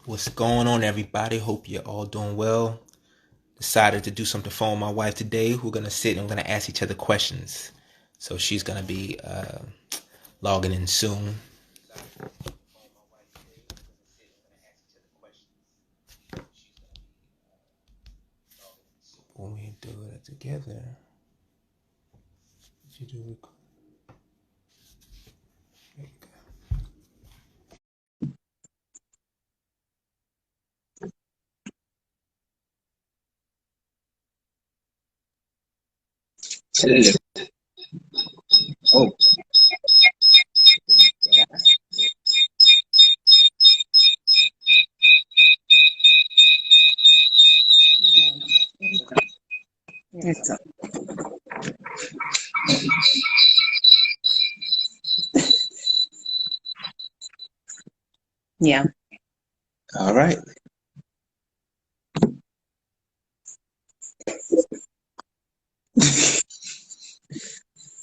What's going on, everybody? Hope you're all doing well. Decided to do something for my wife today. We're gonna sit and we're gonna ask each other questions. So she's gonna be logging in soon. When we do it together, you do. There you go. Shit. Oh, It's a, yeah. all right.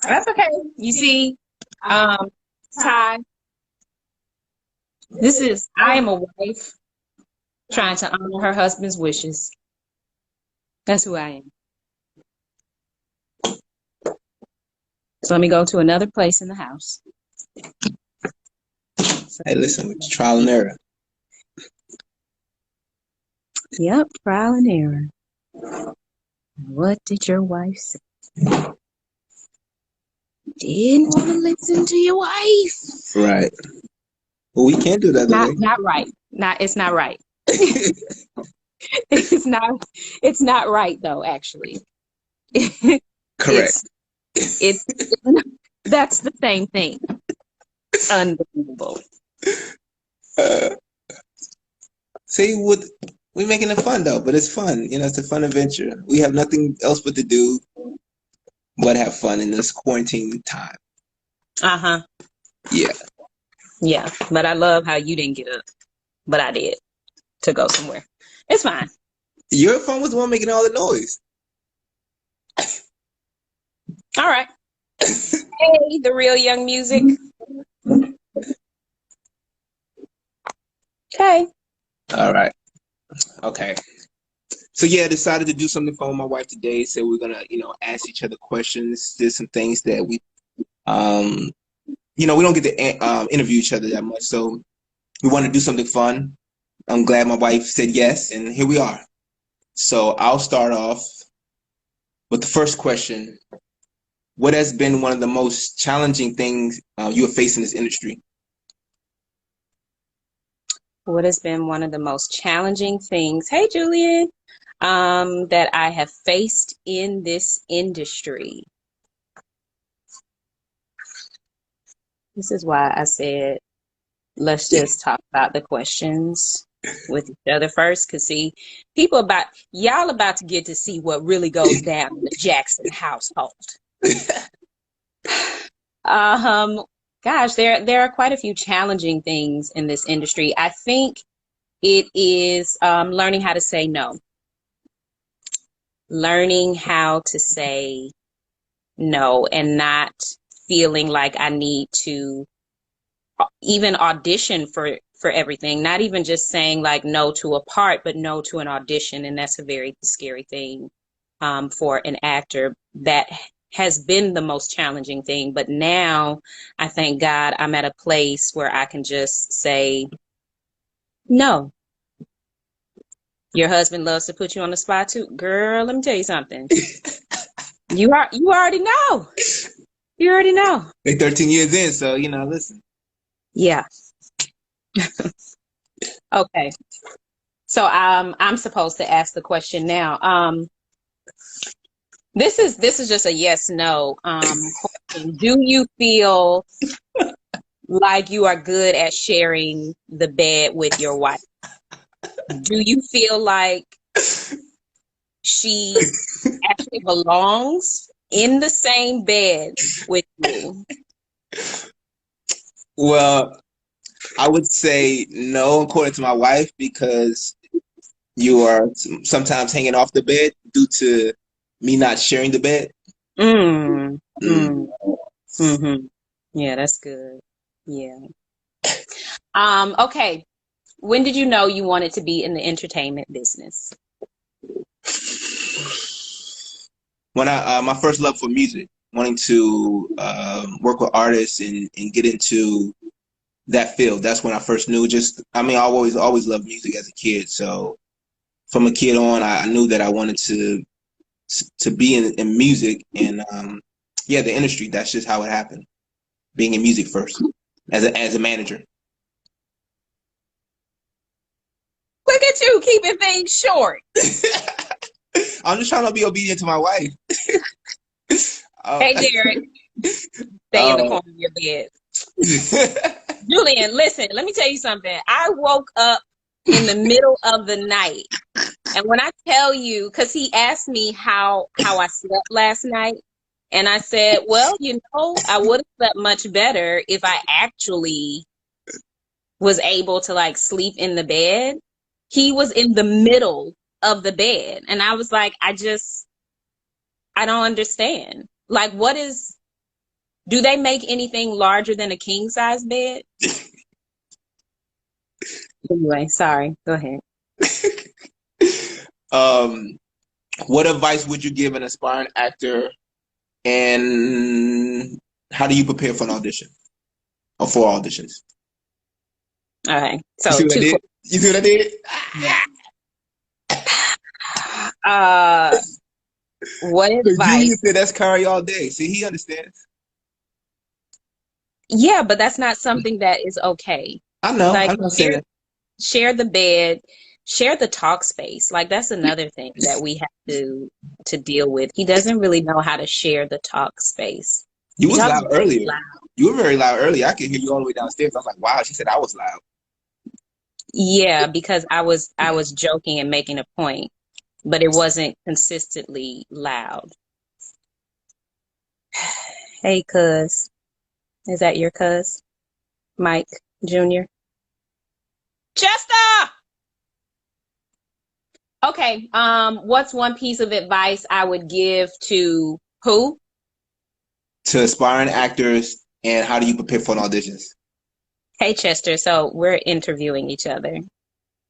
That's okay. You see, um, Ty, I am a wife trying to honor her husband's wishes. That's who I am. So let me go to another place in the house. So, Hey, listen, with trial and error. yep, trial and error. What did your wife say? Didn't want to listen to your wife. Right. Well, we can't do that other way. Not right. It's not right. It's not right though, actually. Correct. It's that's the same thing. Unbelievable. Uh, see, we're making it fun though, but it's fun. It's a fun adventure. We have nothing else but to do but have fun in this quarantine time. Uh-huh. Yeah. Yeah. But I love how you didn't get up. But I did to go somewhere. It's fine. Your phone was the one making all the noise. All right. Hey, the real young music. Okay. All right. Okay. So yeah, I decided to do something fun with my wife today. So we're gonna, ask each other questions. There's some things that um, we don't get to interview each other that much. So we want to do something fun. I'm glad my wife said yes, and here we are. So I'll start off with the first question. What has been one of the most challenging things you have faced in this industry? What has been one of the most challenging things? Hey, Julian. That I have faced in this industry. This is why I said let's just talk about the questions with each other first. Cause see, y'all about to get to see what really goes down in the Jackson household. Um, Gosh, there are quite a few challenging things in this industry. I think it is learning how to say no. Learning how to say no and not feeling like I need to even audition for everything, not even just saying like no to a part, but no to an audition. And that's a very scary thing for an actor. That has been the most challenging thing. But now I thank God I'm at a place where I can just say no. Your husband loves to put you on the spot too. Girl, let me tell you something. You already know. You already know. They're 13 years in, so listen. Yeah. Okay. So I'm supposed to ask the question now. This is just a yes no question. Do you feel like you are good at sharing the bed with your wife? Do you feel like she actually belongs in the same bed with you? Well, I would say no, according to my wife, because you are sometimes hanging off the bed due to me not sharing the bed. Mm. Mm. Mm. Hmm. Yeah, that's good. Yeah. Okay. When did you know you wanted to be in the entertainment business? When my first love for music, wanting to work with artists and get into that field. That's when I first knew. I always loved music as a kid. So from a kid on, I knew that I wanted to be in music and the industry. That's just how it happened. Being in music first as a manager. Look at you keeping things short. I'm just trying to be obedient to my wife. Hey, Derek. Stay in the corner of your bed. Julian, listen, let me tell you something. I woke up in the middle of the night. And when I tell you, because he asked me how I slept last night, and I said, well, I would have slept much better if I actually was able to like sleep in the bed. He was in the middle of the bed. And I was like, I don't understand. Like, do they make anything larger than a king size bed? Anyway, sorry. Go ahead. What advice would you give an aspiring actor, and how do you prepare for an audition or for auditions? Okay. So you see what I did? What advice? Julian said that's Curry all day. See, he understands. Yeah, but that's not something that is okay. I know. Like, I'm not saying that. Share the bed, share the talk space. Like, that's another thing that we have to deal with. He doesn't really know how to share the talk space. You was loud earlier. You were very loud earlier. I could hear you all the way downstairs. I was like, wow, she said I was loud. Yeah, because I was joking and making a point, but it wasn't consistently loud. Hey, cuz. Is that your cuz? Mike Jr.? Chester! Okay, what's one piece of advice I would give to who? To aspiring actors, and how do you prepare for an auditions? Hey, Chester, so we're interviewing each other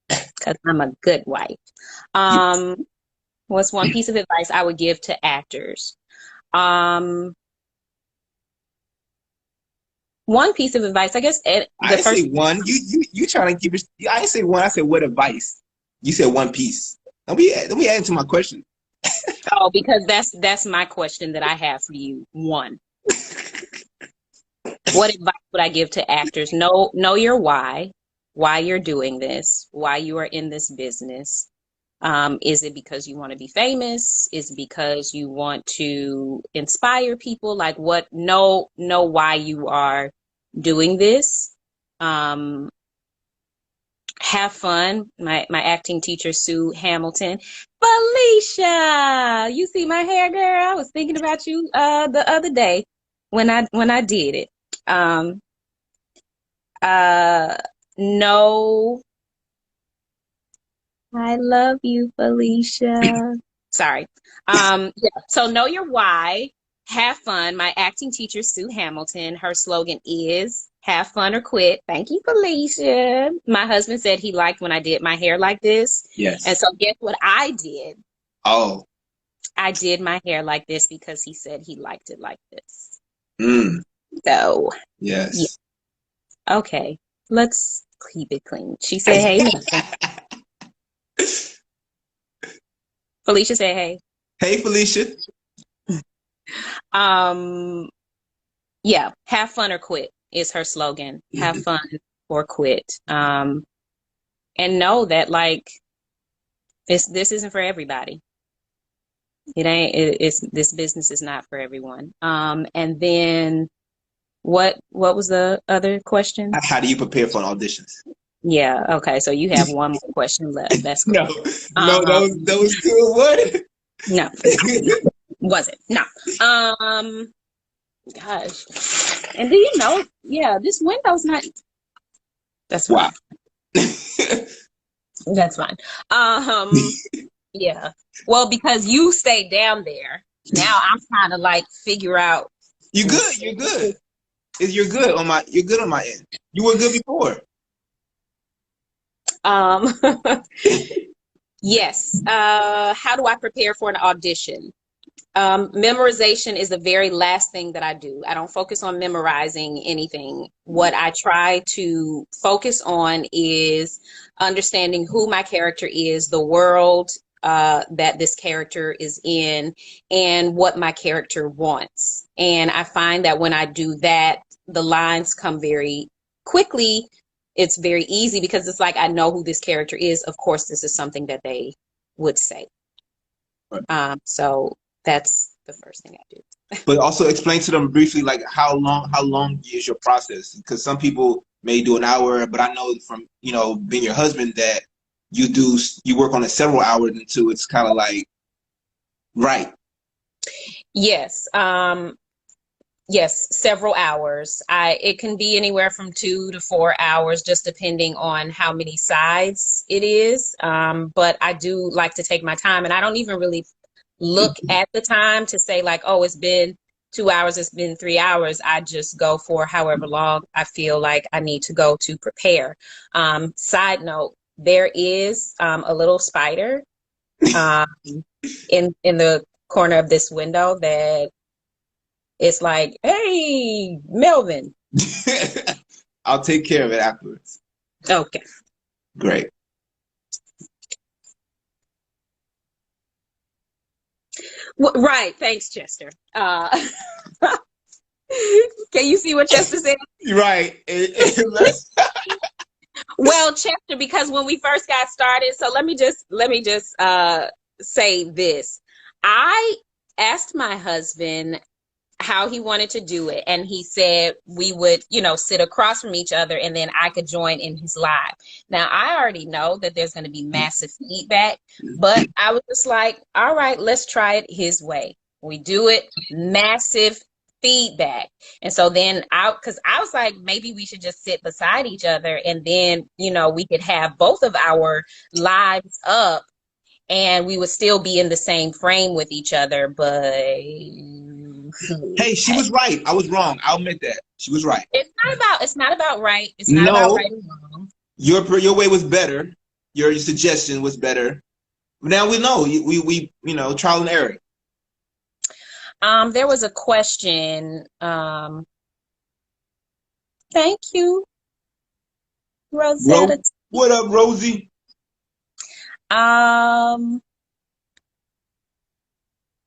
because I'm a good wife. What's one piece of advice I would give to actors? One piece of advice, I guess. I didn't say one. You trying to keep it? I didn't say one. I said what advice? You said one piece. Let me add into my question. Oh, because that's my question that I have for you. One. What advice would I give to actors? Know your why you're doing this, why you are in this business. Is it because you want to be famous? Is it because you want to inspire people? Like, know why you are doing this. Have fun. My acting teacher, Sue Hamilton. Felicia, you see my hair, girl? I was thinking about you the other day when I did it. No, I love you, Felicia. Sorry. Yeah. So know your why. Have fun. My acting teacher, Sue Hamilton, her slogan is have fun or quit. Thank you, Felicia. My husband said he liked when I did my hair like this. Yes. And so guess what I did? Oh. I did my hair like this because he said he liked it like this. So. Yes. Yeah. Okay. Let's keep it clean. She said, hey. Felicia said, hey. Hey, Felicia. Yeah, have fun or quit is her slogan. Have fun or quit. And know that like this isn't for everybody. It ain't. This business is not for everyone. And then what was the other question? How do you prepare for auditions? Yeah. Okay. So you have one more question left. That's cool. No, that was still what? No, wasn't. No. Gosh. And do you know? Yeah, this window's not. That's fine. Wow. That's fine. Yeah. Well, because you stayed down there, now I'm trying to like figure out. You're good. You're good. You're good on my end. You were good before. Um, yes. How do I prepare for an audition? Memorization is the very last thing that I do. I don't focus on memorizing anything. What I try to focus on is understanding who my character is, the world that this character is in, and what my character wants. And I find that when I do that, the lines come very quickly. It's very easy because it's like I know who this character is. Of course, this is something that they would say. So that's the first thing I do. But also explain to them briefly, like how long is your process? Because some people may do an hour, but I know from, you know, being your husband that you work on it several hours until it's kind of like, right. Yes. Yes, several hours. It can be anywhere from 2 to 4 hours, just depending on how many sides it is. But I do like to take my time, and I don't even really look at the time to say like, oh, it's been 2 hours, it's been 3 hours. I just go for however long I feel like I need to go to prepare. Side note, there is a little spider in the corner of this window that it's like, hey, Melvin. I'll take care of it afterwards. Okay. Great. Right. Thanks, Chester. Can you see what Chester said? Right. Well, Chester, because when we first got started, so let me just say this. I asked my husband how he wanted to do it, and he said we would, sit across from each other and then I could join in his live. Now, I already know that there's going to be massive feedback, but I was just like, all right, let's try it his way. We do it, massive feedback. And so then because I was like, maybe we should just sit beside each other and then, we could have both of our lives up and we would still be in the same frame with each other. But hey, she was right. I was wrong. I'll admit that. She was right. It's not about right. It's not about right or wrong. Your way was better. Your suggestion was better. Now we know we trial and error. There was a question. Thank you, Rosetta. What up, Rosie?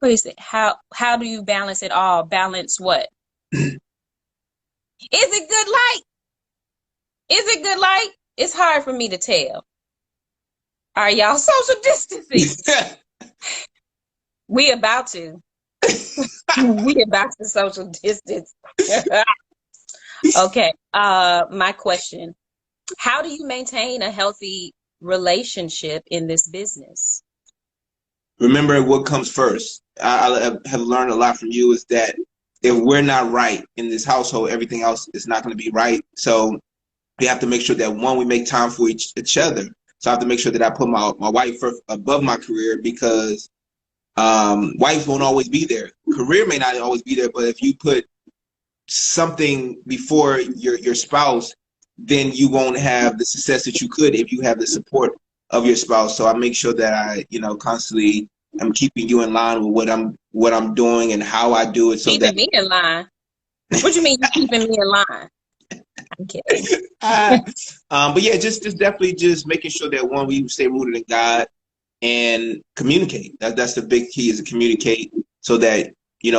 What is it? How do you balance it all? Balance what? Is it good light? Is it good light? It's hard for me to tell. Are y'all social distancing? We about to. We about to social distance. Okay. My question. How do you maintain a healthy relationship in this business? Remember what comes first. I have learned a lot from you is that if we're not right in this household, everything else is not going to be right. So we have to make sure that, one, we make time for each other. So I have to make sure that I put my wife first above my career, because wife won't always be there. Career may not always be there, but if you put something before your spouse, then you won't have the success that you could if you have the support of your spouse. So I make sure that I, constantly am keeping you in line with what I'm doing and how I do it. So keeping me in line. What do you mean you're keeping me in line? I'm kidding. But yeah, just definitely just making sure that, one, we stay rooted in God and communicate. That's the big key, is to communicate, so that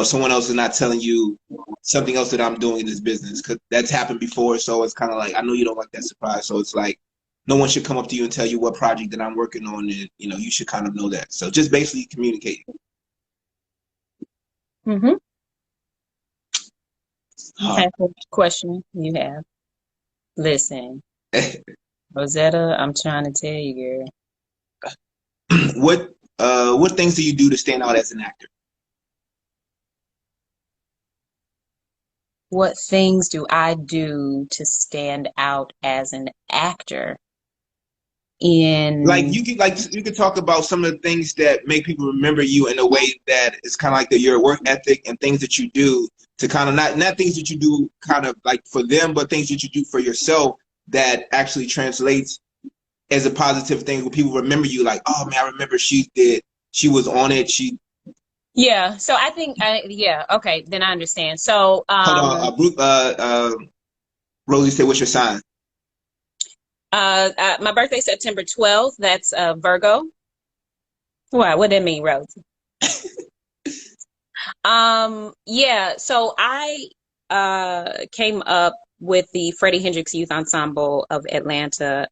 someone else is not telling you something else that I'm doing in this business, because that's happened before. So it's kind of like, I know you don't like that surprise. So it's like, no one should come up to you and tell you what project that I'm working on, and you should kind of know that. So just basically communicate. Mm-hmm. Okay, what question you have? Listen, Rosetta, I'm trying to tell you, girl. What things do you do to stand out as an actor? What things do I do to stand out as an actor? You could talk about some of the things that make people remember you in a way that is kind of like your work ethic, and things that you do to kind of not things that you do kind of like for them, but things that you do for yourself that actually translates as a positive thing when people remember you, like, oh man, I remember she was on it. Yeah. So I think, yeah. Okay. Then I understand. So, Hold on, Rosie said, what's your sign? my birthday's September 12th. That's Virgo. What? What did that mean, Rose? Yeah. So I came up with the Freddie Hendrix Youth Ensemble of Atlanta.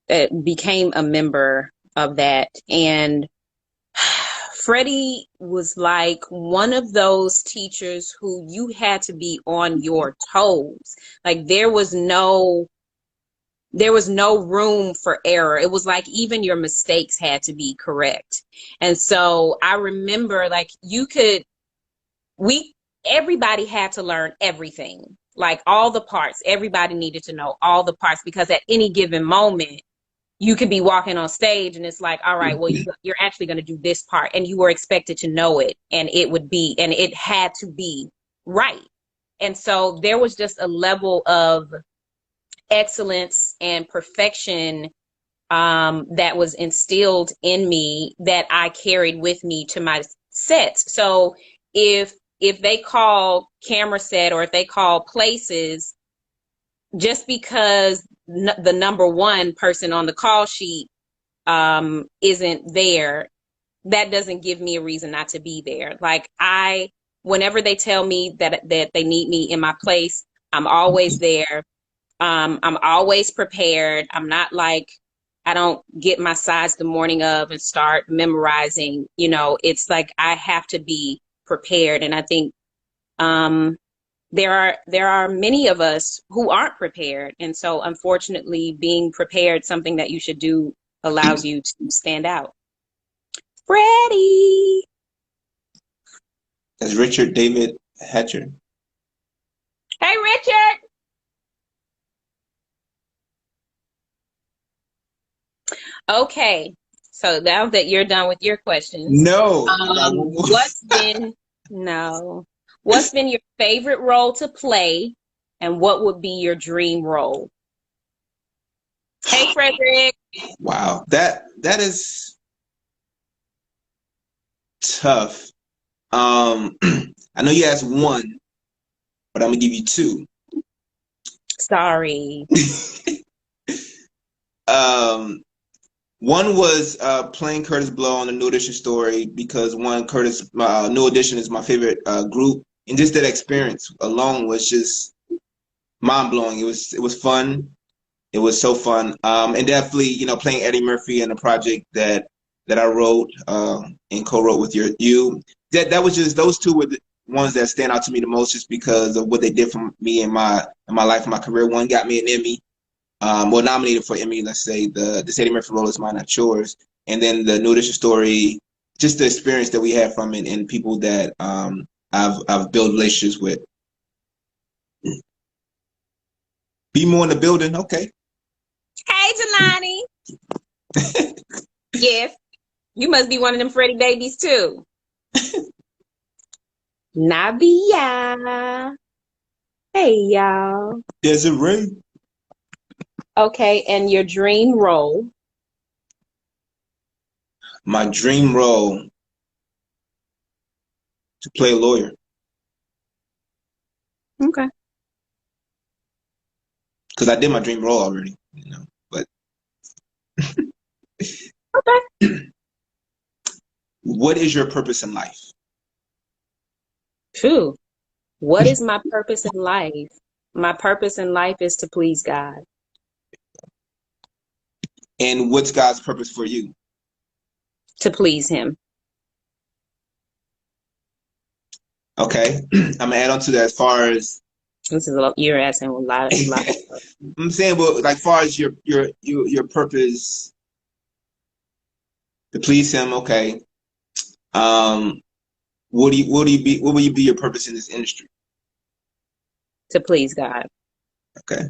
It became a member of that, and Freddie was like one of those teachers who you had to be on your toes. Like there was no room for error. It was like even your mistakes had to be correct. And so I remember like everybody had to learn everything, like all the parts. Everybody needed to know all the parts because at any given moment, you could be walking on stage and it's like, all right, well, you're actually going to do this part. And you were expected to know it. And it had to be right. And so there was just a level of excellence and perfection that was instilled in me that I carried with me to my sets. So if they call camera set or if they call places, just because the number one person on the call sheet isn't there, that doesn't give me a reason not to be there. Like whenever they tell me that they need me in my place, I'm always there. I'm always prepared. I'm not like, I don't get my sides the morning of and start memorizing. It's like I have to be prepared. And I think there are many of us who aren't prepared. And so unfortunately, being prepared, something that you should do, allows you to stand out. Freddie. That's Richard David Hatcher. Hey, Richard. Okay, so now that you're done with your questions, no, what's been your favorite role to play, and what would be your dream role? Hey, Frederick. Wow, that is tough. I know you asked one, but I'm gonna give you two. Sorry. One was playing Curtis Blow on the New Edition story because New Edition is my favorite group, and just that experience alone was just mind blowing. It was fun. It was so fun, and definitely playing Eddie Murphy in a project that I wrote and co-wrote with you. That was just, those two were the ones that stand out to me the most, just because of what they did for me in my life and my career. One got me an Emmy. Nominated for Emmy, let's say. The Eddie Murphy role is mine, not yours. And then the New Edition story, just the experience that we had from it and people that I've built relationships with. Be more in the building, okay. Hey, Jelani. Yes, you must be one of them Freddie babies too. Nabia. Hey, y'all. Desiree. Okay, and your dream role? My dream role, to play a lawyer. Okay. Because I did my dream role already, but. Okay. What is your purpose in life? Phew. What is my purpose in life? My purpose in life is to please God. And what's God's purpose for you? To please him. Okay. I'm gonna add on to that as far as you're asking a lot of stuff. I'm saying, well, like far as your purpose to please him, okay. What will you be your purpose in this industry? To please God. Okay.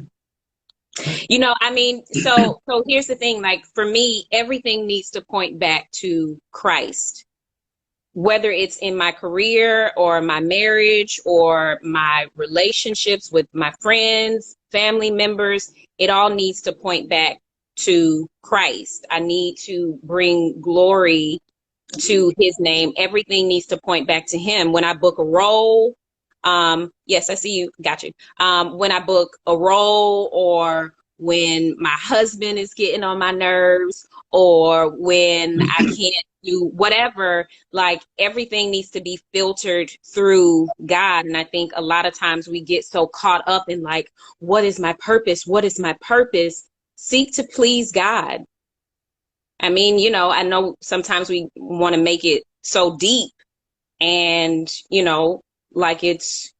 So here's the thing, like for me, everything needs to point back to Christ, whether it's in my career or my marriage or my relationships with my friends, family members, it all needs to point back to Christ. I need to bring glory to his name. Everything needs to point back to him. When I book a role, yes, I see you. Got you. When I book a role, or when my husband is getting on my nerves, or when I can't do whatever, like everything needs to be filtered through God. And I think a lot of times we get so caught up in like, what is my purpose? What is my purpose? Seek to please God. I mean, you know, I know sometimes we want to make it so deep and, you know, like it's,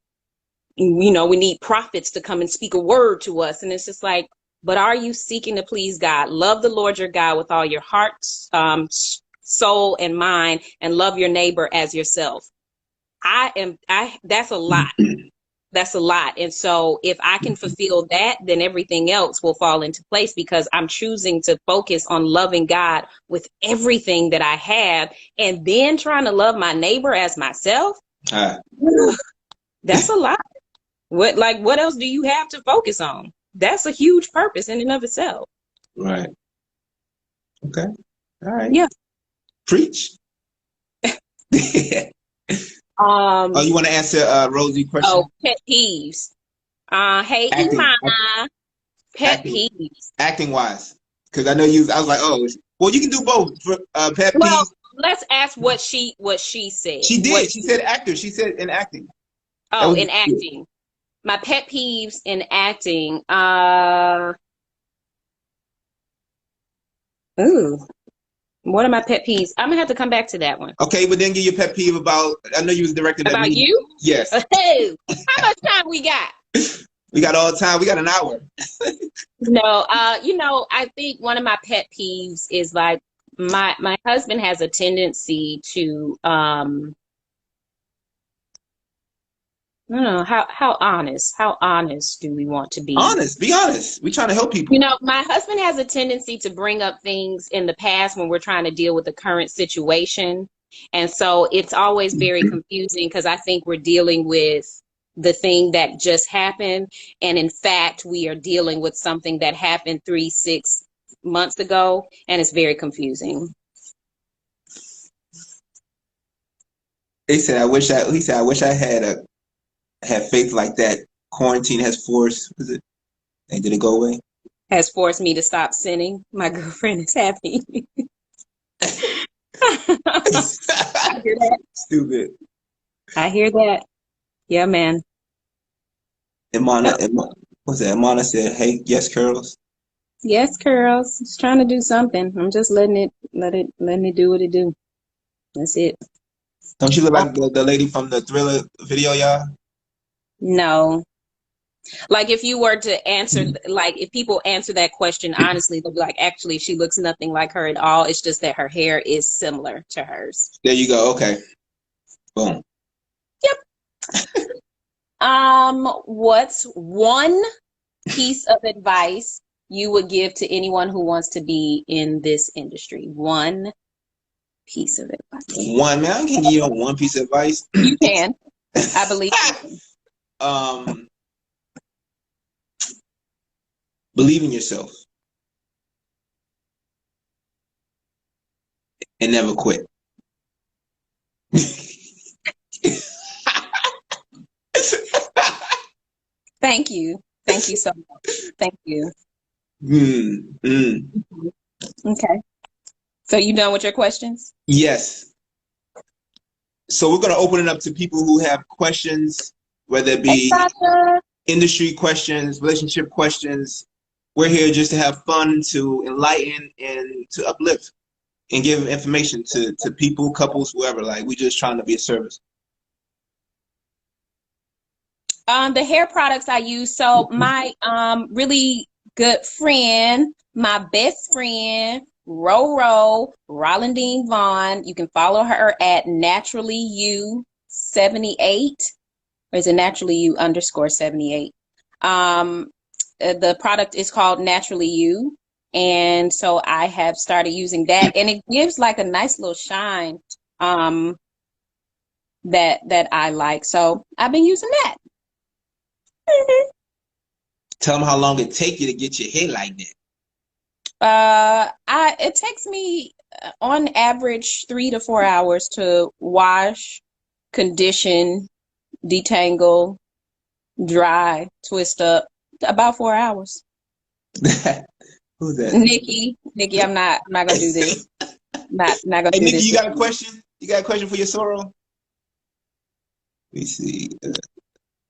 you know, we need prophets to come and speak a word to us. And it's just like, but are you seeking to please God? Love the Lord your God with all your heart, soul, and mind, and love your neighbor as yourself. That's a lot. That's a lot. And so if I can fulfill that, then everything else will fall into place, because I'm choosing to focus on loving God with everything that I have, and then trying to love my neighbor as myself. That's a lot. What else do you have to focus on? That's a huge purpose in and of itself. Right. Okay. All right. Yeah. Preach. Oh, you want to answer Rosie question? Oh, pet peeves. Hey, Imana. Pet peeves. Acting wise, because I know I was like, oh, well, you can do both. For pet peeves. Well, let's ask what she said. She did. She said actor. She said in acting. Oh, in acting. My pet peeves in acting. What are my pet peeves? I'm gonna have to come back to that one. Okay, but then give your pet peeve about. I know you was directing that. About you? Yes. Hey, how much time we got? We got all the time. We got an hour. No, you know, I think one of my pet peeves is like my husband has a tendency to I don't know, how honest do we want to be? Honest, be honest. We're trying to help people. You know, my husband has a tendency to bring up things in the past when we're trying to deal with the current situation. And so it's always very confusing, because I think we're dealing with the thing that just happened. And in fact, we are dealing with something that happened 3-6 months ago. And it's very confusing. He said, I wish I had faith like that. Quarantine has forced, and did it go away? Has forced me to stop sinning. My girlfriend is happy. I hear that. Stupid. I hear that. Yeah, man. Imana said, hey, yes, curls. Yes, curls. Just trying to do something. I'm just letting it do what it do. That's it. Don't you look like the lady from the Thriller video, y'all? No. Like if you were to answer, like if people answer that question honestly, they'll be like, actually, she looks nothing like her at all. It's just that her hair is similar to hers. There you go. Okay. Boom. Yep. What's one piece of advice you would give to anyone who wants to be in this industry? One piece of advice. One, man. I can give you one piece of advice. You can. I believe you. Believe in yourself and never quit. Thank you. Thank you so much. Thank you. Okay. So you done with your questions? Yes. So we're going to open it up to people who have questions, whether it be industry questions, relationship questions. We're here just to have fun, to enlighten, and to uplift, and give information to people, couples, whoever. Like, we're just trying to be a service. The hair products I use. So my really good friend, my best friend, Rolandine Vaughn. You can follow her at naturallyu78, or is it naturallyu_78? The product is called Naturally You, and so I have started using that, and it gives like a nice little shine that I like. So I've been using that. Tell them how long it take you to get your hair like that. It takes me on average 3 to 4 hours to wash, condition, detangle, dry, twist up. About 4 hours. Who's that? Nikki, I'm not gonna do this. Not gonna Hey, do Nikki, this you with got a you. question? You got a question for your sorrow? Let me see.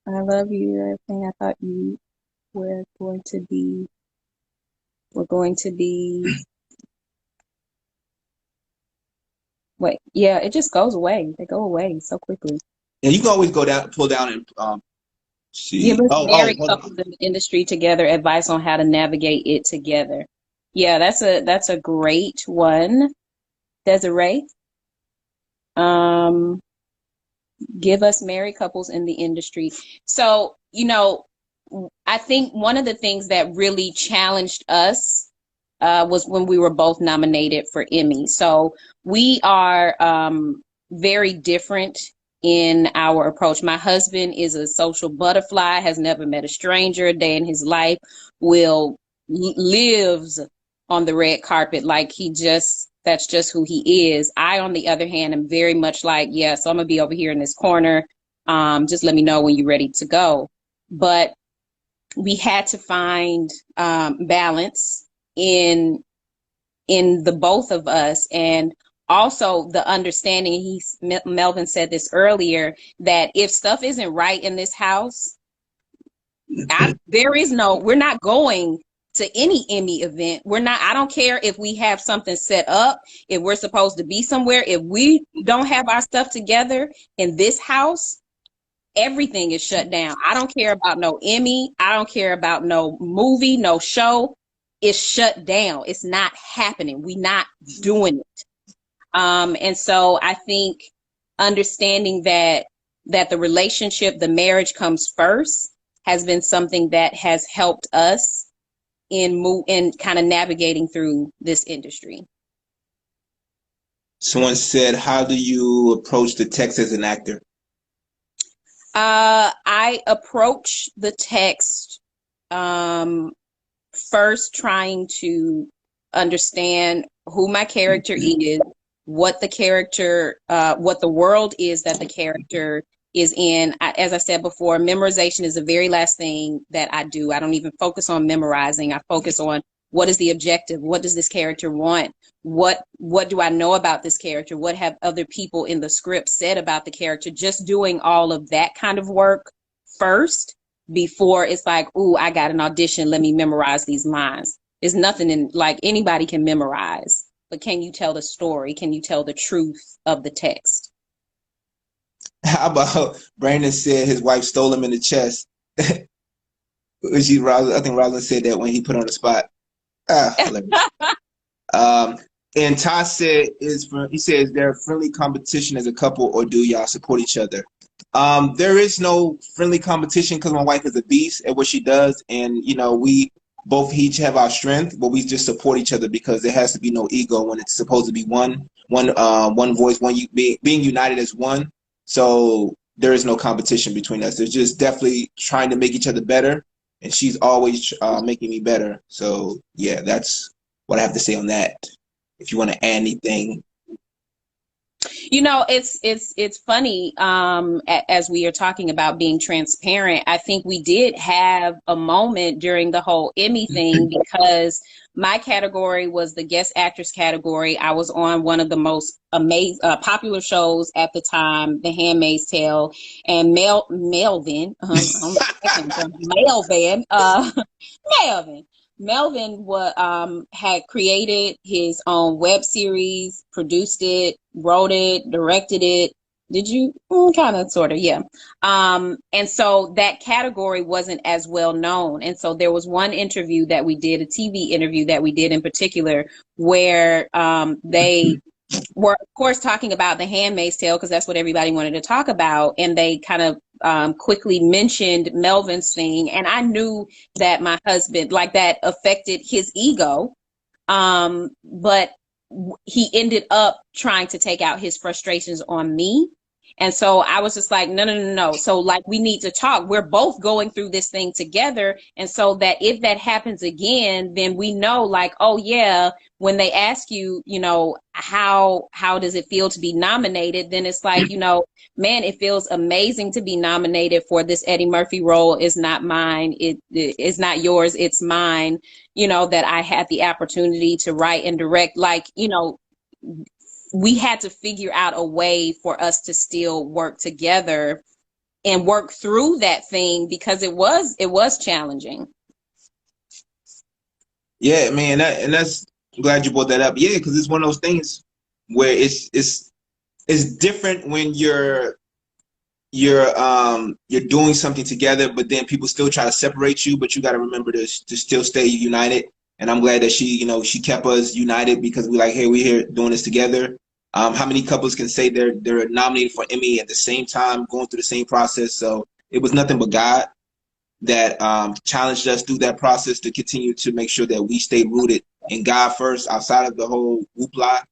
I love you. Everything I thought you were going to be. We're going to be. Wait, yeah, it just goes away. They go away so quickly. And you can always go down, pull down, and Give see. us Oh, married hold on. couples in the industry together advice on how to navigate it together. Yeah, that's a great one, Desiree. Um, give us married couples in the industry. So, I think one of the things that really challenged us was when we were both nominated for Emmy. So we are very different in our approach. My husband is a social butterfly, has never met a stranger a day in his life, will lives on the red carpet like that's just who he is. I, on the other hand, am very much like, yeah, so I'm gonna be over here in this corner. Just let me know when you're ready to go. But we had to find balance in the both of us, and also the understanding. Melvin said this earlier, that if stuff isn't right in this house, we're not going to any Emmy event. I don't care if we have something set up, if we're supposed to be somewhere, if we don't have our stuff together in this house, everything is shut down. I don't care about no Emmy. I don't care about no movie, no show. It's shut down. It's not happening. We're not doing it. And so I think understanding that the relationship, the marriage comes first, has been something that has helped us in kind of navigating through this industry. Someone said, "How do you approach the text as an actor?" I approach the text first trying to understand who my character is, what what the world is that the character is in. As I said before, memorization is the very last thing that I do. I don't even focus on memorizing. I focus on what is the objective? What does this character want? What do I know about this character? What have other people in the script said about the character? Just doing all of that kind of work first before it's like, ooh, I got an audition, let me memorize these lines. There's nothing in, like, anybody can memorize, but can you tell the story? Can you tell the truth of the text? How about Brandon said his wife stole him in the chest? I think Rosalind said that when he put her on the spot. Hilarious. Um, and Todd said, he says, "Is there friendly competition as a couple, or do y'all support each other?" There is no friendly competition because my wife is a beast at what she does, and we both each have our strength, but we just support each other because there has to be no ego when it's supposed to be one voice, being united as one. So there is no competition between us. There's just definitely trying to make each other better, and she's always making me better. So yeah, that's what I have to say on that. If you want to add anything. It's funny, as we are talking about being transparent. I think we did have a moment during the whole Emmy thing because my category was the guest actress category. I was on one of the most amazing popular shows at the time, The Handmaid's Tale, and Melvin, I don't know where that came from. Melvin. Melvin had created his own web series, produced it, wrote it, directed it. Did you? Kind of, sort of, yeah. And so that category wasn't as well known. And so there was one interview that we did, a TV interview that we did in particular, where they were, of course, talking about The Handmaid's Tale because that's what everybody wanted to talk about. And they kind of quickly mentioned Melvin's thing. And I knew that my husband, like, that affected his ego. But he ended up trying to take out his frustrations on me. And so I was just like, no, no, no, no. So like, we need to talk. We're both going through this thing together. And so that if that happens again, then we know like, oh yeah, when they ask you, you know, how does it feel to be nominated? Then it's like, you know, man, it feels amazing to be nominated for this Eddie Murphy role. Is not mine. It is not yours. It's mine. You know, that I had the opportunity to write and direct. Like, you know, we had to figure out a way for us to still work together and work through that thing, because it was challenging. Yeah, man, that's I'm glad you brought that up. Yeah, because it's one of those things where it's different when you're doing something together, but then people still try to separate you, but you got to remember to still stay united. And I'm glad that she kept us united, because we like, hey, we're here doing this together. How many couples can say they're nominated for Emmy at the same time, going through the same process? So it was nothing but God that challenged us through that process to continue to make sure that we stay rooted in God first, outside of the whole whoopla.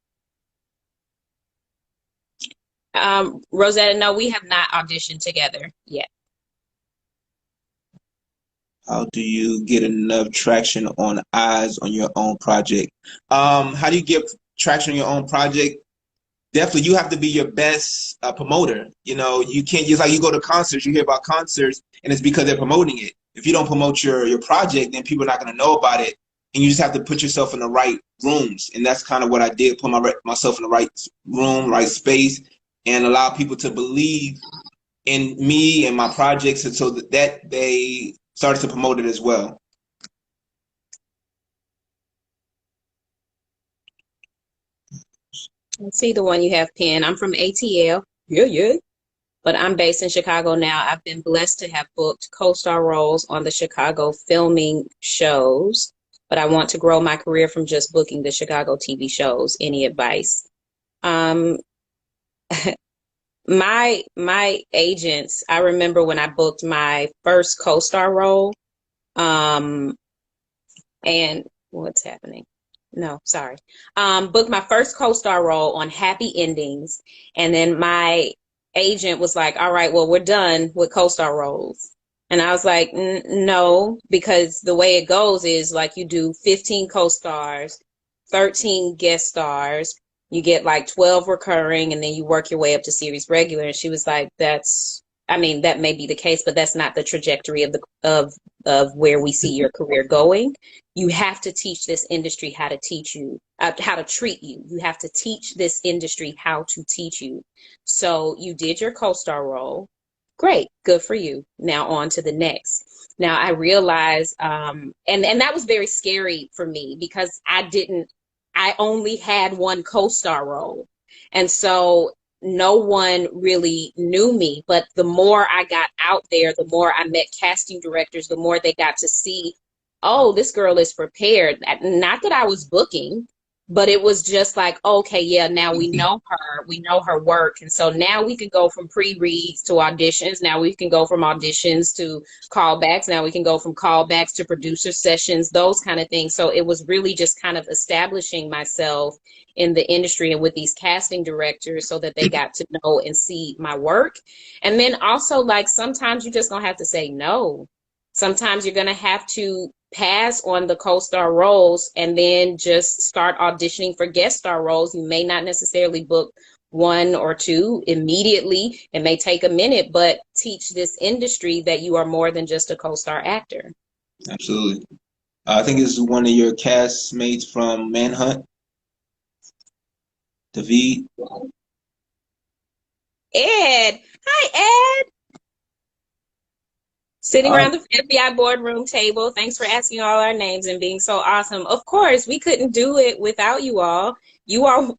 Rosetta, no, we have not auditioned together yet. How do you get enough traction on eyes on your own project? How do you get traction on your own project? Definitely, you have to be your best promoter. You know, you can't just like you go to concerts, you hear about concerts, and it's because they're promoting it. If you don't promote your project, then people are not going to know about it, and you just have to put yourself in the right rooms. And that's kind of what I did: put myself in the right room, right space, and allow people to believe in me and my projects, and so that they started to promote it as well. Let's see the one you have pinned. I'm from ATL. Yeah, yeah. But I'm based in Chicago now. I've been blessed to have booked co-star roles on the Chicago filming shows, but I want to grow my career from just booking the Chicago TV shows. Any advice? Um, my agents, I remember when I booked my first co-star role, and what's happening? No, sorry. Booked my first co-star role on Happy Endings, and then my agent was like, all right, well, we're done with co-star roles. And I was like, no, because the way it goes is like you do 15 co-stars, 13 guest stars, you get like 12 recurring, and then you work your way up to series regular. And she was like, I mean, that may be the case, but that's not the trajectory of where we see your career going. You have to teach this industry how to teach you, how to treat you. You have to teach this industry how to teach you. So you did your co-star role. Great. Good for you. Now on to the next. Now I realized, and that was very scary for me, because I only had one co-star role. And so no one really knew me. But the more I got out there, the more I met casting directors, the more they got to see, oh, this girl is prepared. Not that I was booking, but it was just like, okay, yeah, now we know her work. And so now we can go from pre-reads to auditions. Now we can go from auditions to callbacks. Now we can go from callbacks to producer sessions, those kind of things. So it was really just kind of establishing myself in the industry and with these casting directors so that they got to know and see my work. And then also, like, sometimes you're just gonna have to say no. Sometimes you're gonna have to pass on the co-star roles and then just start auditioning for guest star roles. You may not necessarily book one or two immediately. It may take a minute, but teach this industry that you are more than just a co-star actor. Absolutely. I think this is one of your castmates from Manhunt, David. Ed. Hi, Ed. Sitting around the FBI boardroom table. Thanks for asking all our names and being so awesome. Of course, we couldn't do it without you all. Y'all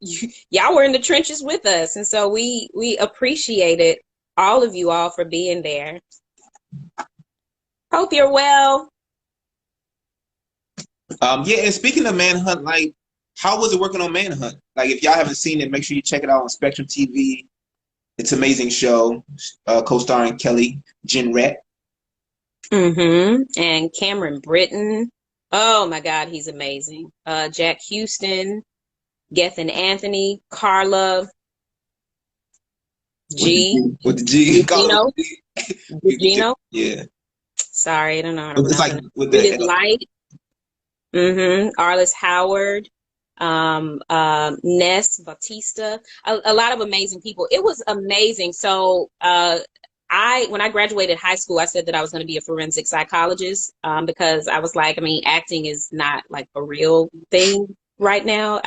were in the trenches with us, and so we appreciated all of you all for being there. Hope you're well. Yeah, and speaking of Manhunt, like, how was it working on Manhunt? Like, if y'all haven't seen it, make sure you check it out on Spectrum TV. It's an amazing show, co-starring Kelly Jenrette. And Cameron Britton. Oh my God, he's amazing. Jack Houston, Gethin Anthony, Carla. G. With the G. Call Gino. it G. Gino. Yeah. Sorry, I don't know how to It's pronounce like it. with Judith the Light. Arliss Howard. Ness Bautista, a lot of amazing people. It was amazing. So when I graduated high school, I said that I was going to be a forensic psychologist because I was like, I mean, acting is not like a real thing right now.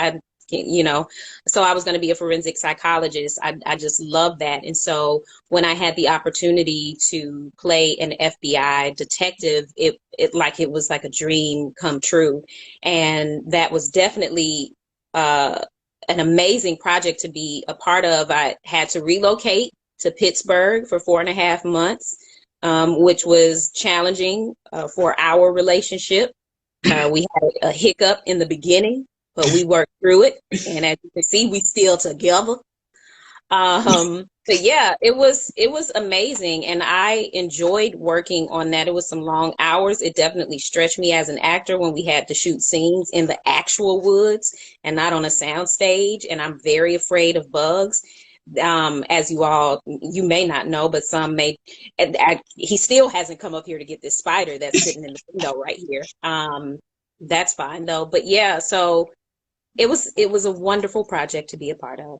So I was going to be a forensic psychologist. I just love that. And so when I had the opportunity to play an FBI detective, it was like a dream come true. And that was definitely an amazing project to be a part of. I had to relocate to Pittsburgh for 4.5 months, which was challenging for our relationship. We had a hiccup in the beginning, but we worked through it. And as you can see, we still together. But yeah, it was amazing. And I enjoyed working on that. It was some long hours. It definitely stretched me as an actor when we had to shoot scenes in the actual woods and not on a sound stage. And I'm very afraid of bugs. As you may not know, but some may. He still hasn't come up here to get this spider that's sitting in the window right here. That's fine though. But yeah, so it was a wonderful project to be a part of.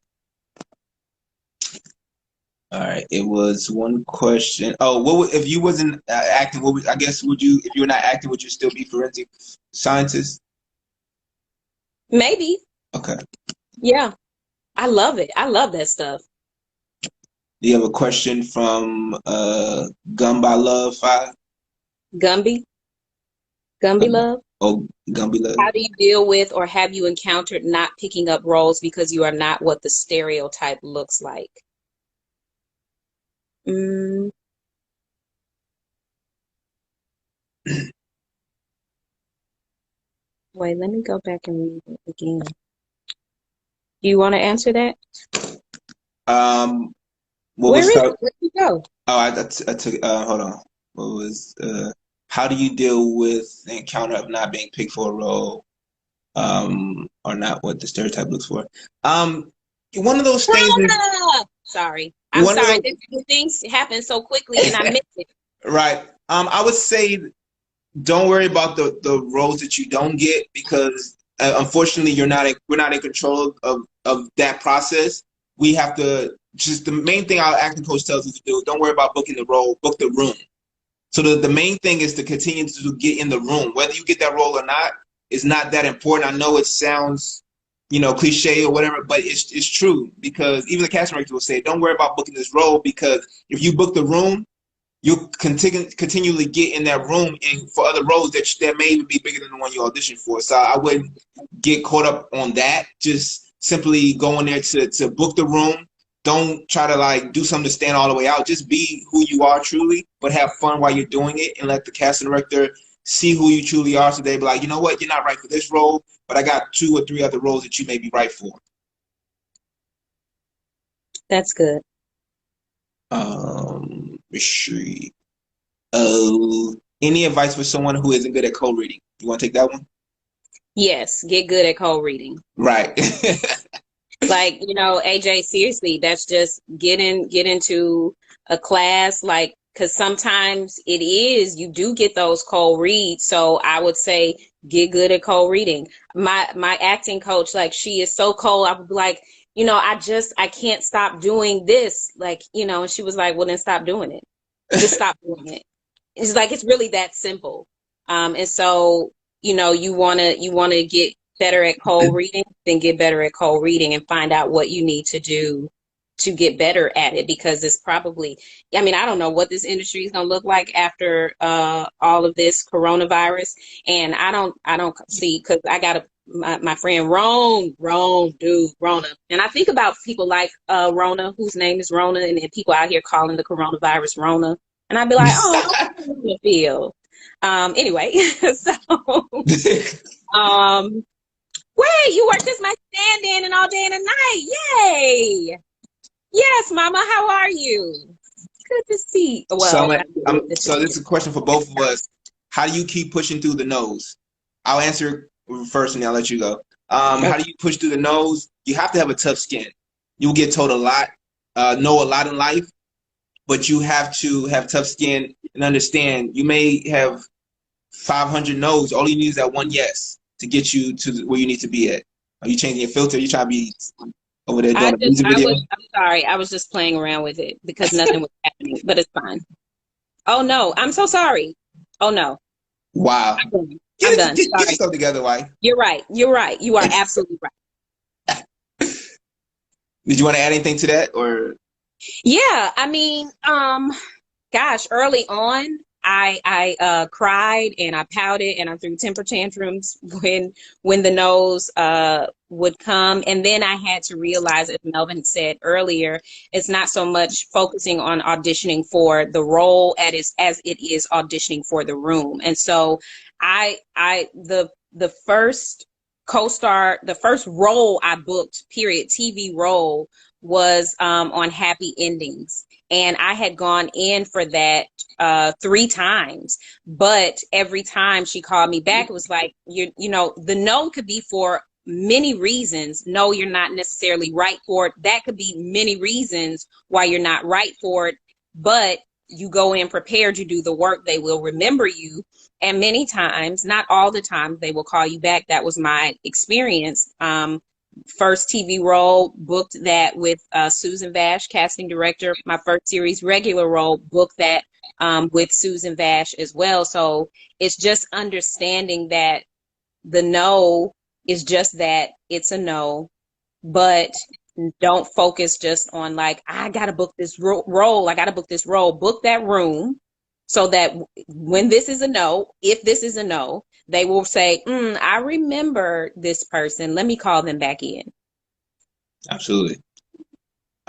All right. It was one question. Oh, if you wasn't acting? I guess would you, if you were not acting, would you still be forensic scientist? Maybe. Okay. Yeah. I love it. I love that stuff. Do you have a question from Gumby Love 5? Gumby Love. Oh, Gumby Love. How do you deal with or have you encountered not picking up roles because you are not what the stereotype looks like? Wait, let me go back and read it again. Do you want to answer that? Where is it? Where did you go? Oh, I took. Hold on. What was? How do you deal with the encounter of not being picked for a role, or not what the stereotype looks for? One of those things. Sorry, I'm sorry. Things happen so quickly, and I missed it. Right. I would say don't worry about the roles that you don't get because unfortunately we're not in control of that process. We have to just the main thing our acting coach tells us to do, don't worry about booking the role, book the room. So the main thing is to continue to get in the room. Whether you get that role or not is not that important. I know it sounds, cliche or whatever, but it's true because even the casting director will say, don't worry about booking this role because if you book the room, you'll continually get in that room and for other roles that may even be bigger than the one you auditioned for. So I wouldn't get caught up on that. Just simply go in there to book the room. Don't try to do something to stand all the way out. Just be who you are truly, but have fun while you're doing it and let the casting director see who you truly are. So they be like, you know what, you're not right for this role, but I got 2 or 3 other roles that you may be right for. That's good. Any advice for someone who isn't good at cold reading? You want to take that one? Yes, get good at cold reading. Right. AJ, seriously, that's just get into a class, because sometimes you do get those cold reads. So I would say get good at cold reading. My acting coach, she is so cold. I would be like, I can't stop doing this. And she was like, well, then stop doing it. Just stop doing it. It's it's really that simple. And so, you want to get better at cold reading, then get better at cold reading and find out what you need to do to get better at it, because it's probably, I don't know what this industry is going to look like after all of this coronavirus. And I don't see, because I got my friend Rona. And I think about people like Rona, whose name is Rona, and then people out here calling the coronavirus Rona. And I'd be like, oh, how do you feel? Anyway, so wait, you worked as my stand-in and all day and a night. Yay! Yes, Mama, how are you? Good to see. Well, so this is a question for both of us. How do you keep pushing through the nose? I'll answer first and I'll let you go. How do you push through the nose? You have to have a tough skin. You'll get told a lot. know a lot in life, but you have to have tough skin and understand you may have 500 no's. All you need is that one yes to get you to where you need to be at. Are you changing your filter? You trying to be over there doing a music video? I'm sorry. I was just playing around with it because nothing was happening, but it's fine. Oh no, I'm so sorry. Oh no. Wow. I'm done. Get yourself together, wife. You're right. You're right. You are absolutely right. Did you want to add anything to that, or? Yeah, I mean, gosh, early on, I cried and I pouted and I threw temper tantrums when the no's would come, and then I had to realize, as Melvin said earlier, it's not so much focusing on auditioning for the role as it is auditioning for the room. And so the first co-star, the first role I booked, period, TV role, was on Happy Endings. And I had gone in for that 3 times, but every time she called me back, it was like, you know, the no could be for many reasons. No, you're not necessarily right for it. That could be many reasons why you're not right for it, but you go in prepared, you do the work, they will remember you. And many times, not all the time, they will call you back. That was my experience. First TV role, booked that with Susan Vash, casting director. My first series regular role, booked that with Susan Vash as well. So it's just understanding that the no is just that, it's a no, but don't focus just on like, I gotta book this role, I gotta book this role. Book that room so that when this is a no, if this is a no, they will say, I remember this person, let me call them back in. Absolutely.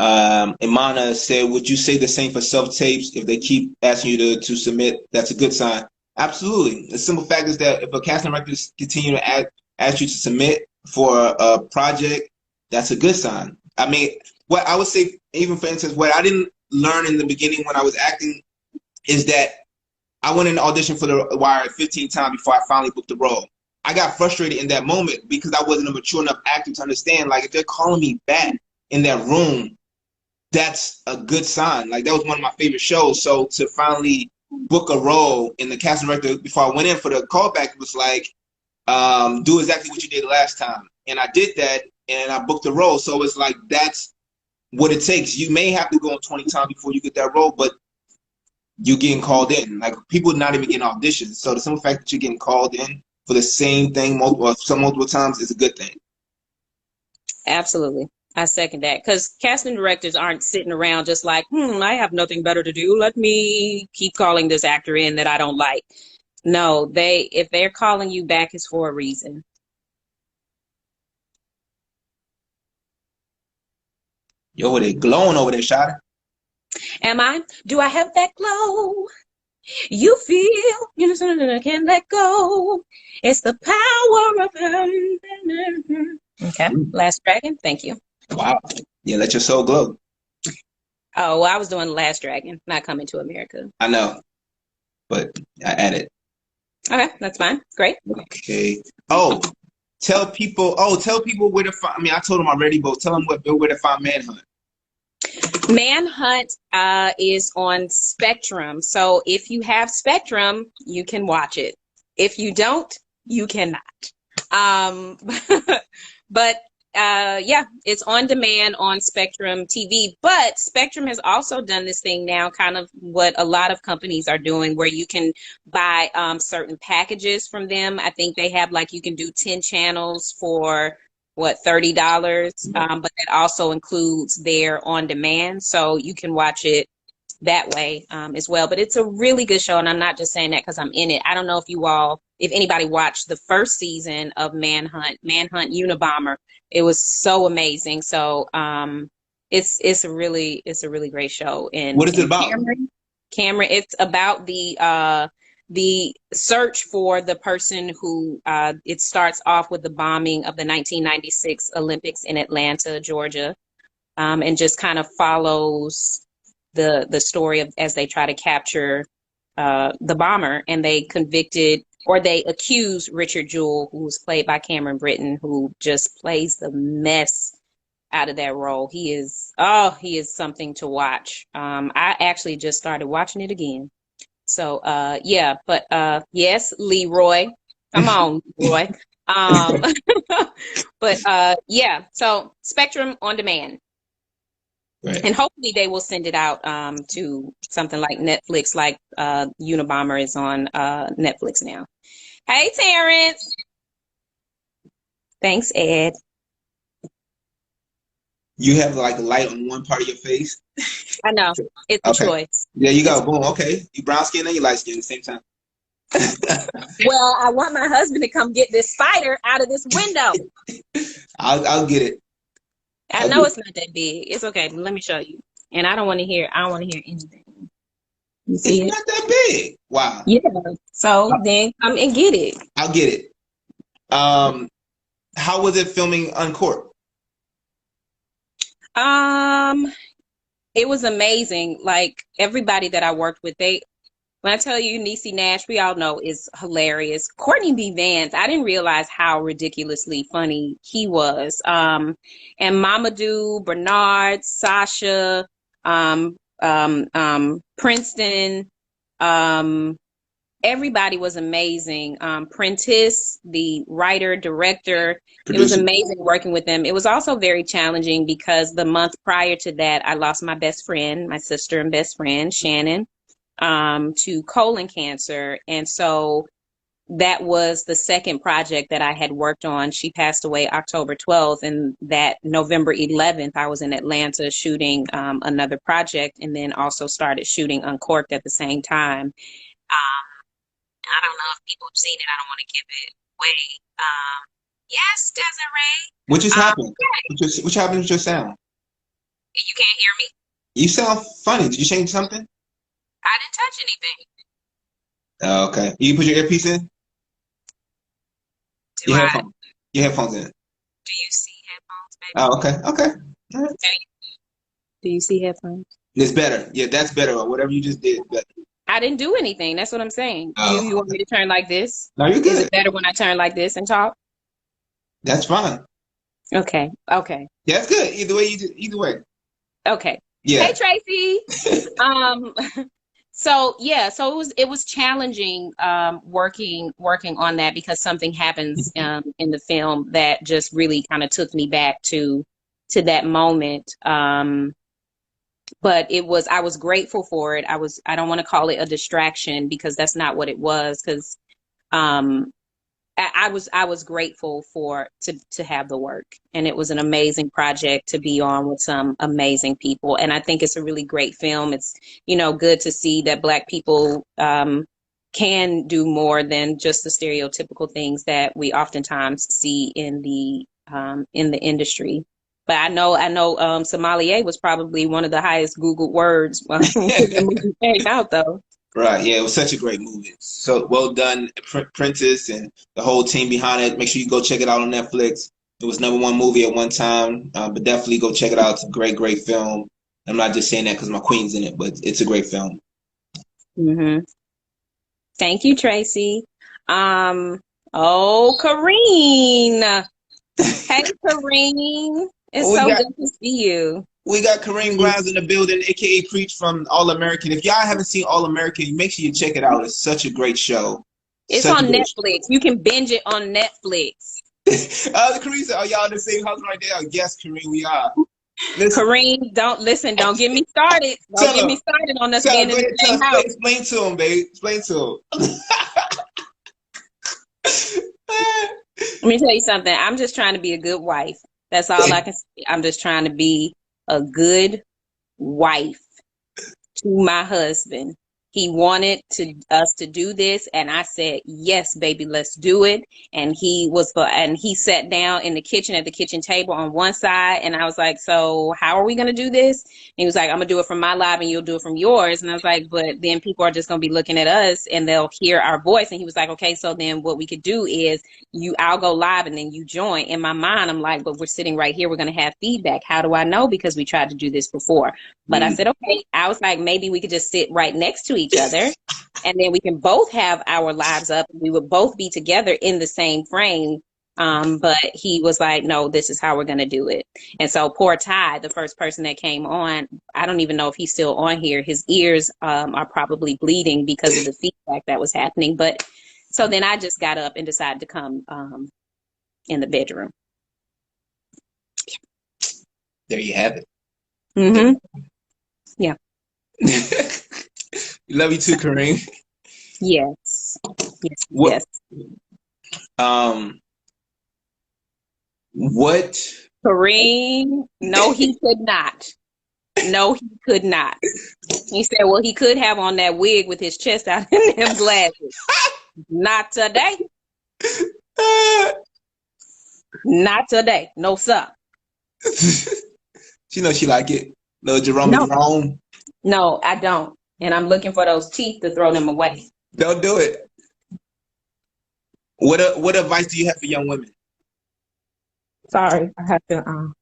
Imana said, would you say the same for self-tapes? If they keep asking you to submit, that's a good sign. Absolutely. The simple fact is that if a casting director continue to ask you to submit for a project, that's a good sign. I mean, what I would say, even for instance, what I didn't learn in the beginning when I was acting is that I went in the audition for The Wire 15 times before I finally booked the role. I got frustrated in that moment because I wasn't a mature enough actor to understand, like, if they're calling me back in that room, that's a good sign. Like, that was one of my favorite shows. So to finally book a role in the casting director before I went in for the callback was like, do exactly what you did last time. And I did that, and I booked the role. So it's like, that's what it takes. You may have to go on 20 times before you get that role, but you're getting called in. Like, people not even getting auditions. So the simple fact that you're getting called in for the same thing multiple times is a good thing. Absolutely. I second that, because casting directors aren't sitting around just like, I have nothing better to do, let me keep calling this actor in that I don't like. No, if they're calling you back, it's for a reason. Yo, they glowing over there, Shada. Am I? Do I have that glow? You feel, you know, I can't let go. It's the power of her. Okay, Last Dragon, thank you. Wow. Yeah, let your soul glow. Oh, well, I was doing Last Dragon, not Coming to America. I know, but I added. Okay, that's fine. Great. Okay. Tell people where to find. I mean, I told them already, but tell them where to find Manhunt. Manhunt is on Spectrum. So if you have Spectrum, you can watch it. If you don't, you cannot. But yeah, it's on demand on Spectrum TV. But Spectrum has also done this thing now, kind of what a lot of companies are doing, where you can buy certain packages from them. I think they have, like, you can do 10 channels for what, $30, but that also includes their on demand, so you can watch it that way as well. But it's a really good show, and I'm not just saying that because I'm in it. I don't know if anybody watched the first season of Manhunt Unabomber. It was so amazing. So it's a really great show. And what is it about? Cameron, it's about the search for the person who, it starts off with the bombing of the 1996 Olympics in Atlanta, Georgia, and just kind of follows the story of as they try to capture the bomber, and they accuse Richard Jewell, who's played by Cameron Britton, who just plays the mess out of that role. He is he is something to watch. I actually just started watching it again. So yeah, but yes, Leroy. Come on, Leroy. Um but yeah, so Spectrum on demand. Right. And hopefully they will send it out to something like Netflix, like Unabomber is on Netflix now. Hey, Terrence. Thanks, Ed. You have like a light on one part of your face. I know. It's a Okay. choice. There you go. Boom. Okay. You brown skin and you light skin at the same time. Well, I want my husband to come get this spider out of this window. I'll get it. I know it's not that big. It's okay, but let me show you. And I don't want to hear anything. You see It's it? not that big. Wow. Yeah. So then come and get it. I'll get it. How was it filming Uncorked? It was amazing. Like everybody that I worked with, when I tell you Niecy Nash, we all know is hilarious. Courtney B. Vance, I didn't realize how ridiculously funny he was. And Mamadou, Bernard, Sasha, Princeton, everybody was amazing. Prentice, the writer, director, It was amazing working with them. It was also very challenging because the month prior to that, I lost my best friend, my sister and best friend, Shannon, to colon cancer. And so that was the second project that I had worked on. She passed away October 12th, and that November 11th, I was in Atlanta shooting another project, and then also started shooting Uncorked at the same time. I don't know if people have seen it. I don't want to give it away. Yes, Desiree. What just happened? What happened with your sound? You can't hear me? You sound funny. Did you change something? I didn't touch anything. Oh, okay. You put your earpiece in? Your headphones in. Do you see headphones, baby? Oh, okay. Okay. All right. Do you see headphones? It's better. Yeah, that's better. Whatever you just did. Better. I didn't do anything. That's what I'm saying. Oh. You want me to turn like this? No, you're good. Is it better when I turn like this and talk? That's fine. Okay. Okay. Yeah, that's good. Either way. Okay. Yeah. Hey, Tracy. So yeah, so it was challenging working on that because something happens in the film that just really kind of took me back to that moment. But I was grateful for it. I don't want to call it a distraction because that's not what it was, because I was grateful to have the work, and it was an amazing project to be on with some amazing people. And I think it's a really great film. It's, good to see that Black people can do more than just the stereotypical things that we oftentimes see in the industry. But I know sommelier was probably one of the highest Googled words when the movie came out, though. Right, yeah, it was such a great movie. So well done, Prentice and the whole team behind it. Make sure you go check it out on Netflix. It was #1 movie at one time, but definitely go check it out. It's a great, great film. I'm not just saying that because my queen's in it, but it's a great film. Mm-hmm. Thank you, Tracy. Kareen. Hey, Kareen. It's so good to see you. We got Kareem Grimes in the building, aka Preach from All American. If y'all haven't seen All American, make sure you check it out. It's such a great show. It's on Netflix. You can binge it on Netflix. Kareem said, "Are y'all in the same house right now?" Yes, Kareem, we are. Kareem, don't get me started. Don't get me started on us being in the same house. Explain to him, babe. Explain to him. Let me tell you something. I'm just trying to be a good wife. That's all I can say. I'm just trying to be a good wife to my husband. He wanted us to do this, and I said, "Yes, baby, let's do it." And he sat down in the kitchen at the kitchen table on one side, and I was like, "So how are we going to do this?" And he was like, "I'm going to do it from my live, and you'll do it from yours." And I was like, "But then people are just going to be looking at us, and they'll hear our voice." And he was like, "Okay, so then what we could do is I'll go live, and then you join." In my mind, I'm like, "But we're sitting right here. We're going to have feedback. How do I know? Because we tried to do this before." But I said, "Okay." I was like, maybe we could just sit right next to each other. And then we can both have our lives up. We would both be together in the same frame, But he was like, no, this is how we're going to do it. And so poor Ty, the first person that came on, I don't even know if he's still on here. His ears are probably bleeding because of the feedback that was happening. But so then I just got up and decided to come in the bedroom. There you have it. Mm-hmm. Yeah. Love you too, Kareem. Yes. Yes. What? Yes. What? Kareem? No, he could not. No, he could not. He said, well, he could have on that wig with his chest out and them glasses. Not today. Not today. No, sir. She knows she like it. Little Jerome. No, I don't. And I'm looking for those teeth to throw them away. Don't do it. What advice do you have for young women? Sorry, I have to.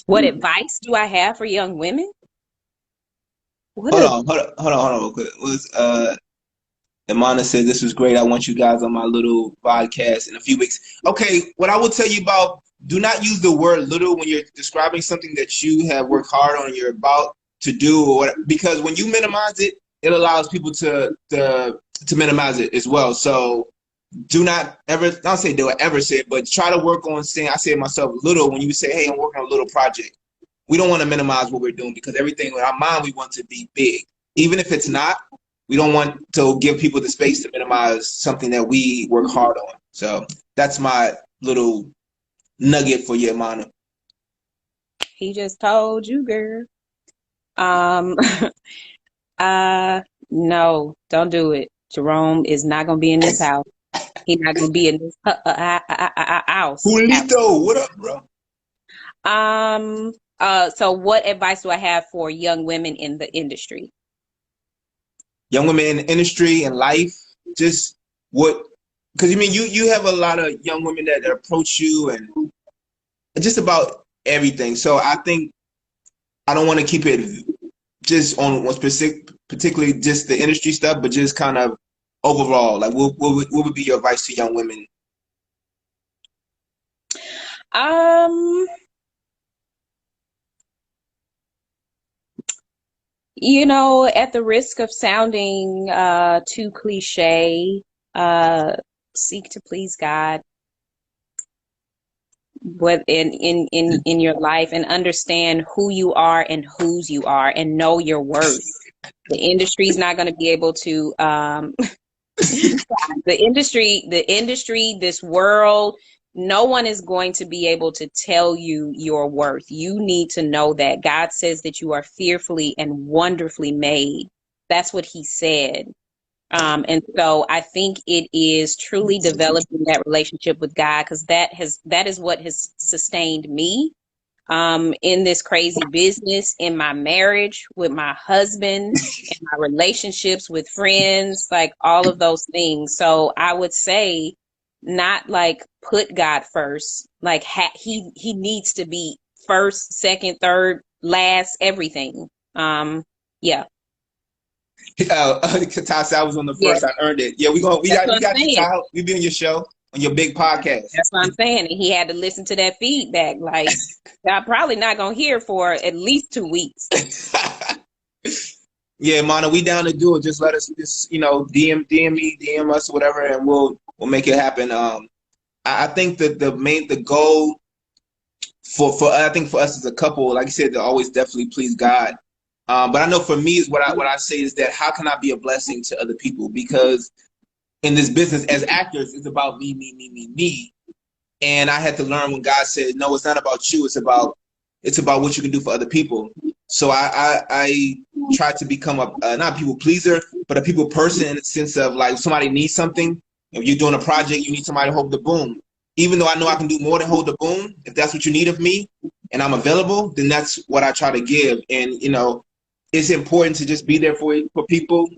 What advice do I have for young women? Hold on real quick. Imana said this was great. I want you guys on my little podcast in a few weeks. Okay, what I will tell you about, do not use the word little when you're describing something that you have worked hard on, you're about to do, or whatever, because when you minimize it, it allows people to minimize it as well. So do not ever, not say do I ever say it, but try to work on saying, I say it myself, little, when you say, hey, I'm working on a little project. We don't want to minimize what we're doing, because everything in our mind, we want to be big. Even if it's not, we don't want to give people the space to minimize something that we work hard on. So that's my little nugget for you, Imana. He just told you, girl. No, don't do it. Jerome is not gonna be in this house. He's not gonna be in this house. Julito, what up, bro? So what advice do I have for young women in the industry? Young women in the industry and life, just what, because you mean you have a lot of young women that approach you and just about everything. So I think I don't want to keep it just on one specific, particularly just the industry stuff, but just kind of overall, like what would be your advice to young women? You know, at the risk of sounding too cliche, seek to please God in your life, and understand who you are and whose you are, and know your worth. The industry's not going to be able to the industry, this world, no one is going to be able to tell you your worth. You need to know that God says that you are fearfully and wonderfully made. That's what he said. And so I think it is truly developing that relationship with God, because that is what has sustained me in this crazy business, in my marriage with my husband, in my relationships with friends, like all of those things. So I would say, not like put God first, like he needs to be first, second, third, last, everything. Yeah. Tasha, I was on the first. Yeah. I earned it. Yeah, we got you, Tasha. We be on your show, on your big podcast. That's what I'm saying. And he had to listen to that feedback. Like, I'm probably not gonna hear for at least 2 weeks. Yeah, Mana, we down to do it. Just let us, DM me, DM us, whatever, and we'll make it happen. I think that the goal for I think for us as a couple, like you said, to always definitely please God. But I know for me is what I say is that how can I be a blessing to other people? Because in this business as actors, it's about me. And I had to learn when God said, no, it's not about you. It's about what you can do for other people. So I try to become not a people pleaser, but a people person, in the sense of, like, if somebody needs something, if you're doing a project, you need somebody to hold the boom. Even though I know I can do more than hold the boom, if that's what you need of me and I'm available, then that's what I try to give. And, it's important to just be there for people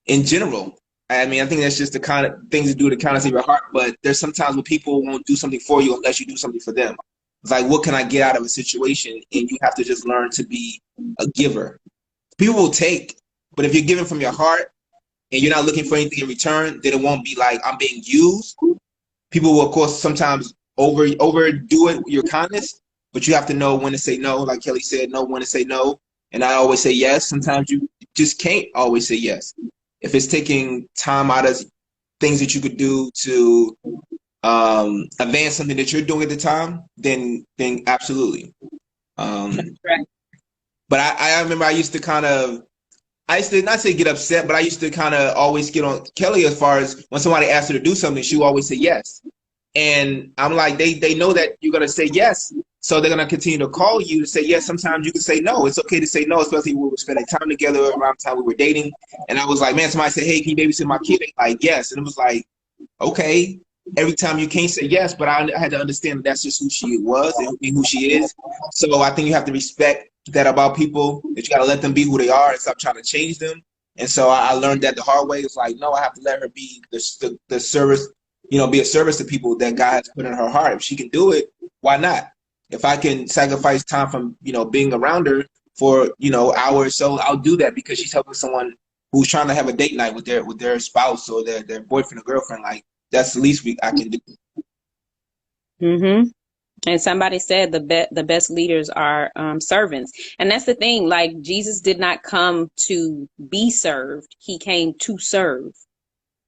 in general. I mean, I think that's just the kind of things to do to kind of save your heart. But there's sometimes when people won't do something for you unless you do something for them. It's like, what can I get out of a situation? And you have to just learn to be a giver. People will take, but if you're giving from your heart, and you're not looking for anything in return, then it won't be like I'm being used. People will, of course, sometimes overdo it, your kindness, but you have to know when to say no. Like Kelly said, know when to say no. And I always say yes. Sometimes you just can't always say yes. If it's taking time out of things that you could do to advance something that you're doing at the time, then absolutely. Right. But I remember I used to not say get upset, but I used to kind of always get on Kelly as far as when somebody asked her to do something, she would always say yes. And I'm like, they know that you're going to say yes. So they're going to continue to call you to say yes. Sometimes you can say no. It's okay to say no, especially when we were spending time together around the time we were dating. And I was like, man, somebody said, hey, can you babysit my kid? Like, yes. And it was like, okay. Every time you can't say yes, but I had to understand that that's just who she was and who she is. So I think you have to respect that about people, that you got to let them be who they are and stop trying to change them. And so I learned that the hard way. It's like, no, I have to let her be the service, be a service to people that God has put in her heart. If she can do it, why not? If I can sacrifice time from, being around her for, hours, so I'll do that because she's helping someone who's trying to have a date night with their spouse or their boyfriend or girlfriend. Like, that's the least I can do. Mm-hmm. And somebody said the best leaders are servants. And that's the thing. Like, Jesus did not come to be served. He came to serve.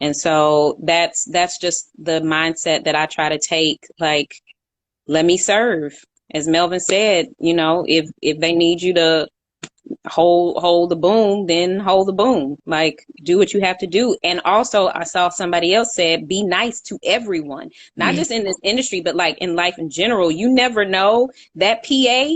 And so that's just the mindset that I try to take. Like, let me serve. As Melvin said, if they need you to hold the boom, then hold the boom. Like, do what you have to do. And also, I saw somebody else said, be nice to everyone, not just in this industry, but like in life in general. You never know, that PA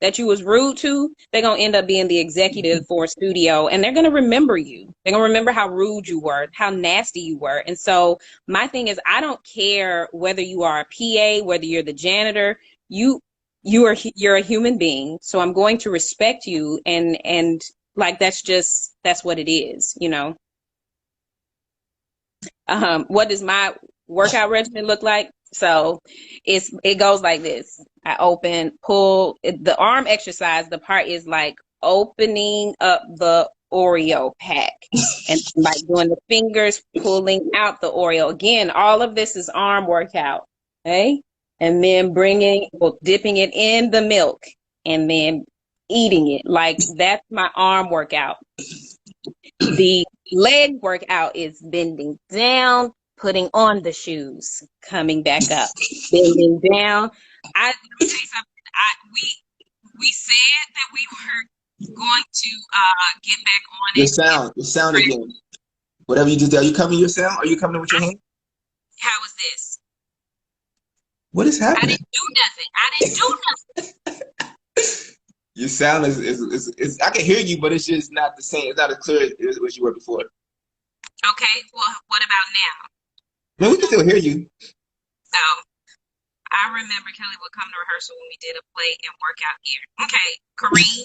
that you was rude to, they're going to end up being the executive for a studio, and they're going to remember you. They're going to remember how rude you were, how nasty you were. And so my thing is, I don't care whether you are a PA, whether you're the janitor, you're a human being, so I'm going to respect you, and like that's what it is, What does my workout regimen look like? So it goes like this. I open, pull. The arm exercise, the part is like opening up the Oreo pack and like doing the fingers, pulling out the Oreo. Again, all of this is arm workout, okay? And then dipping it in the milk and then eating it. Like, that's my arm workout. The leg workout is bending down, putting on the shoes, coming back up, bending down. Let me tell you something. We said that we were going to get back on Your sound again. Whatever you just did. Are you coming your sound? Are you coming with your hand? How is this? What is happening? I didn't do nothing. Your sound is I can hear you, but it's just not the same. It's not as clear as you were before. Okay, well, what about now? Man, we can still hear you. Oh, I remember Kelly would come to rehearsal when we did a play and workout here. Okay, Kareem.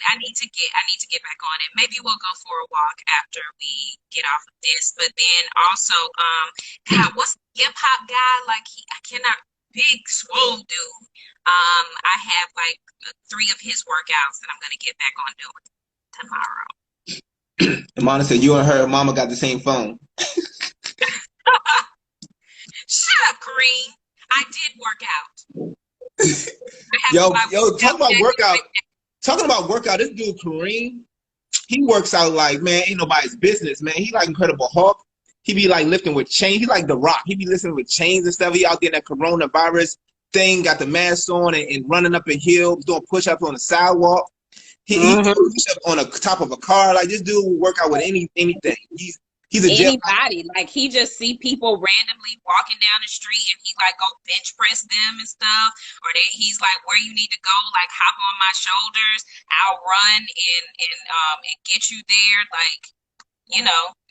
I need to get back on it. Maybe we'll go for a walk after we get off of this. But then also, what's the hip hop guy? Like, I cannot, big swole dude. I have like 3 of his workouts that I'm gonna get back on doing tomorrow. Amanda said you and her mama got the same phone. Shut up, Kareem. I did work out. Yo, talking about workout, this dude Kareem, he works out like, man, ain't nobody's business, man. He like Incredible Hulk. He be like lifting with chains. He like The Rock. He be lifting with chains and stuff. He out there in that coronavirus thing, got the mask on and running up a hill, doing push-ups on the sidewalk. He push-ups on the top of a car. Like, this dude will work out with anything. He's a anybody. Like, he just see people randomly walking down the street and he like go bench press them and stuff. Or he's like, where you need to go, like hop on my shoulders. I'll run and get you there. Like,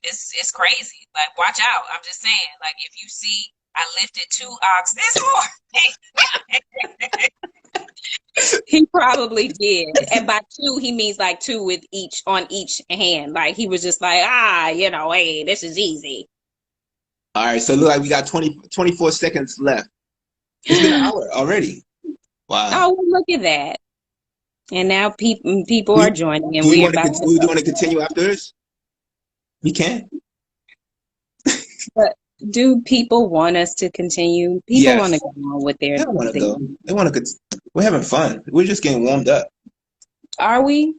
it's crazy. Like, watch out. I'm just saying. Like, if you see, I lifted 2 ox this morning. He probably did. And by 2, he means like 2 with on each hand. Like, he was just like, hey, this is easy. All right, so it looks like we got 24 seconds left. It's been an hour already. Wow. Oh, well, look at that. And now people Do are you, joining, and do you we're want to about do you to. want to continue after this? We can. But do people want us to continue? People want to Yes. go on with They their don't want to go. thing. They want to. We're having fun. We're just getting warmed up. Are we?